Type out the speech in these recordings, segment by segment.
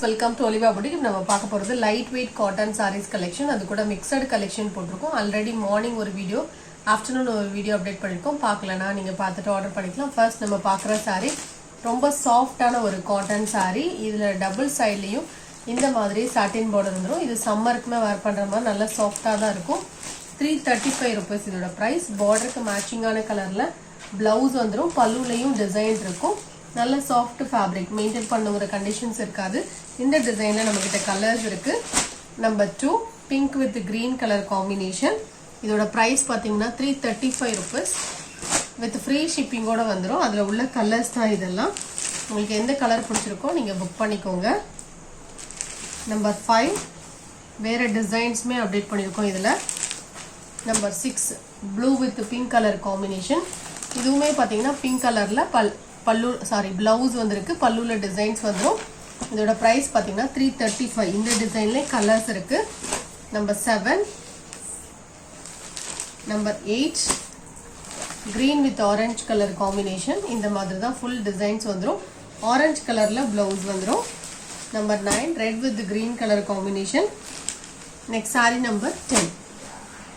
Welcome to Olivia boutique. நம்ம பார்க்க போகிறது light weight cotton sarees collection. அது கூட மிக்சடு கலெக்ஷன் போட்டிருக்கோம். ஆல்ரெடி மார்னிங் ஒரு வீடியோ, ஆஃப்டர்நூன் ஒரு வீடியோ அப்டேட் பண்ணியிருக்கோம். பார்க்கலனா நீங்கள் பார்த்துட்டு ஆர்டர் பண்ணிக்கலாம். ஃபர்ஸ்ட் நம்ம பார்க்குற சாரீ ரொம்ப சாஃப்டான ஒரு காட்டன் சாரீ. இதில் டபுள் சைட்லேயும் இந்த மாதிரி சாட்டின் பார்டர் வந்துடும். இது சம்மருக்குமே வேர் பண்ணுற மாதிரி நல்லா சாஃப்டாக தான் இருக்கும். 335 rupees இதோட ப்ரைஸ். பார்டருக்கு மேட்சிங்கான கலரில் பிளவுஸ் வந்துடும். பல்லுலையும் டிசைன் இருக்கும். நல்ல சாஃப்ட் ஃபேப்ரிக், மெயின்டைன் பண்ணுங்கிற கண்டிஷன்ஸ் இருக்காது. இந்த டிசைனில் நம்மக்கிட்ட கலர்ஸ் இருக்கு. Number 2 pink with green colour combination. இதோட ப்ரைஸ் பார்த்தீங்கன்னா 335 rupees வித் ஃப்ரீ ஷிப்பிங்கோட வந்துடும். அதில் உள்ள கலர்ஸ் தான் இதெல்லாம். உங்களுக்கு எந்த கலர் பிடிச்சிருக்கோ நீங்கள் புக் பண்ணிக்கோங்க. நம்பர் 5 வேறு டிசைன்ஸுமே அப்டேட் பண்ணியிருக்கோம் இதில். Number 6 blue with pink colour combination. இதுவுமே பார்த்தீங்கன்னா பிங்க் கலரில் பிளவுஸ் வந்திருக்கு. பல்லுல டிசைன்ஸ் வந்துடும். இதோட ப்ரைஸ் பார்த்தீங்கன்னா 335. இந்த டிசைன்லேயே கலர்ஸ் இருக்கு. Number 7 number 8 green with orange colour combination. இந்த மாதிரி தான் ஃபுல் டிசைன்ஸ் வந்துடும். ஆரஞ்சு கலரில் பிளவுஸ் வந்துடும். Number 9 red with green colour combination. Next sorry number 10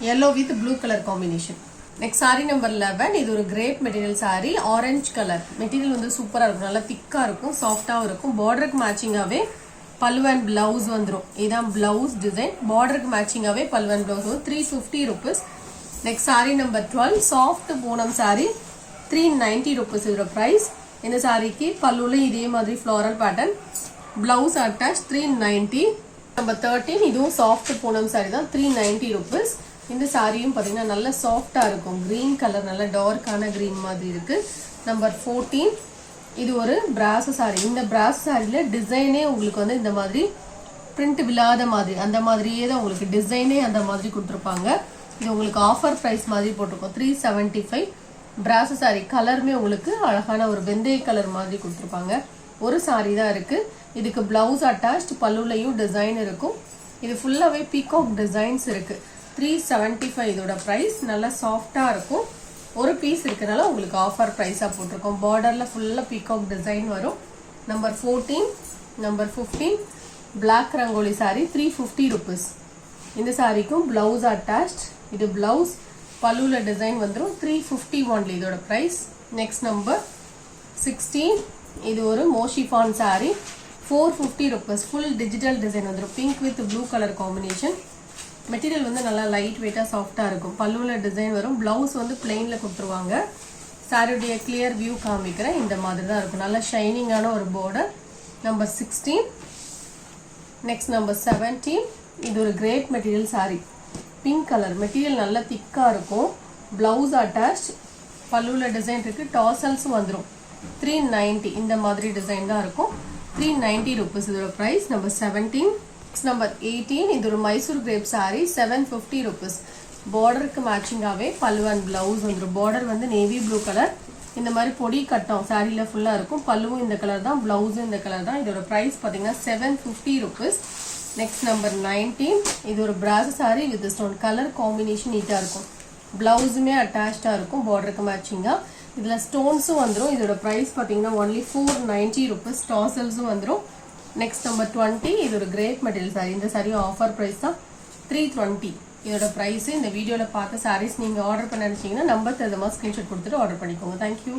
yellow with blue color combination. Next sorry number 11 இது ஒரு grape material sorry. Orange colour material வந்து சூப்பராக இருக்கும். நல்லா திக்காக இருக்கும், சாஃப்டாகவும் இருக்கும். பார்டருக்கு மேட்சிங்காகவே பல்லு அண்ட் பிளவுஸ் வந்துடும். இதுதான் பிளவுஸ் டிசைன். பார்டருக்கு மேட்சிங்காகவே பல்லு அண்ட் பிளவுஸ் வந்து 350 rupees. Next sorry number 12 soft Poonam sorry. 390 rupees இதோட ப்ரைஸ். இந்த சாரிக்கு பல்லுலையும் இதே மாதிரி floral pattern, blouse attach 390. Number 13 இதுவும் சாஃப்ட் பூனம் சாரி தான். 390 rupees. இந்த சாரியும் பார்த்தீங்கன்னா நல்ல சாஃப்டாக இருக்கும். க்ரீன் கலர், நல்ல டார்க்கான க்ரீன் மாதிரி இருக்கு. நம்பர் 14 இது ஒரு பிராசோ சாரி. இந்த பிராசோ சாரியில் டிசைனே உங்களுக்கு வந்து இந்த மாதிரி பிரிண்ட் விழாத மாதிரி, அந்த மாதிரியே தான் உங்களுக்கு டிசைனே அந்த மாதிரி கொடுத்துருப்பாங்க. இது உங்களுக்கு ஆஃபர் ப்ரைஸ் மாதிரி போட்டிருக்கோம். 375. பிராசோ சாரி கலருமே உங்களுக்கு அழகான ஒரு வெந்தய கலர் மாதிரி கொடுத்துருப்பாங்க. ஒரு சாரி தான் இருக்கு. இதுக்கு பிளவுஸ் அட்டாச்ட், பல்லுலையும் டிசைன் இருக்கும். இது ஃபுல்லாகவே பீகாக் டிசைன்ஸ் இருக்கு. 375 இதோட ப்ரைஸ். நல்லா சாஃப்டாக இருக்கும். ஒரு பீஸ் இருக்கனால உங்களுக்கு ஆஃபர் ப்ரைஸாக போட்டிருக்கோம். பார்டரில் ஃபுல்லாக பீகாக் டிசைன் வரும். Number 14 number 15 black rangoli sari. 350 rupees. இந்த சாரிக்கும் பிளவுஸ் அட்டாச்ட். இது பிளவுஸ், பல்லுல டிசைன் வந்துடும். 350 ஒன்லி இதோட ப்ரைஸ். நெக்ஸ்ட் நம்பர் 16 இது ஒரு மோஷிஃபான் sari. 450 rupees. Full digital design வந்துடும். Pink with blue colour combination. Material வந்து நல்லா லைட் வெயிட்டாக சாஃப்டாக இருக்கும். பல்லுவில் டிசைன் வரும். பிளவுஸ் வந்து பிளெயினில் கொடுத்துருவாங்க. சாரியுடைய கிளியர் வியூ காமிக்கிறேன். இந்த மாதிரி தான் இருக்கும். நல்லா ஷைனிங்கான ஒரு பார்டர். நம்பர் 16 நெக்ஸ்ட் நம்பர் 17 இது ஒரு grape material sorry. Pink colour material நல்லா திக்காக இருக்கும். பிளவுஸ் அட்டாச், பல்லுவில் டிசைன் இருக்கு. டாசல்ஸும் வந்துடும். 390 இந்த மாதிரி டிசைன் தான் இருக்கும். 390 rupees இதோட ப்ரைஸ். நம்பர் 17 நம்பர் 18 இது ஒரு மைசூர் கிரேப் சாரி. 750 rupees. பார்டருக்கு மேட்சிங்காகவே பல்லு அண்ட் பிளவுஸ் வந்துடும். பார்டர் வந்து நேவி ப்ளூ கலர். இந்த மாதிரி பொடி கட்டம் சாரியில் ஃபுல்லாக இருக்கும். பல்லுவும் இந்த கலர் தான், பிளவுஸும் இந்த கலர் தான். இதோட ப்ரைஸ் பார்த்தீங்கன்னா 750 rupees. நெக்ஸ்ட் நம்பர் 19 இது ஒரு brass sari with stone. Colour combination நீட்டாக இருக்கும். பிளவுஸுமே அட்டாச்சாக இருக்கும் பார்டருக்கு மேட்சிங்காக. இதில் ஸ்டோன்ஸும் வந்துடும். இதோட ப்ரைஸ் பார்த்தீங்கன்னா ஒன்லி 490 rupees. டாசல்ஸும் வந்துடும். நெக்ஸ்ட் நம்பர் 20 இது ஒரு கிரேப் மெட்டீரியல் சாரி. இந்த சாரி ஆஃபர் ப்ரைஸ் தான். 320 இதோட ப்ரைஸ். இந்த வீடியோவில் பார்த்த சாரீஸ் நீங்கள் ஆர்டர் பண்ண நினச்சிங்கன்னா நம்பர் தகுந்த மாதிரி ஸ்க்ரீன்ஷாட் கொடுத்துட்டு ஆர்டர் பண்ணிக்கோங்க. தேங்க்யூ.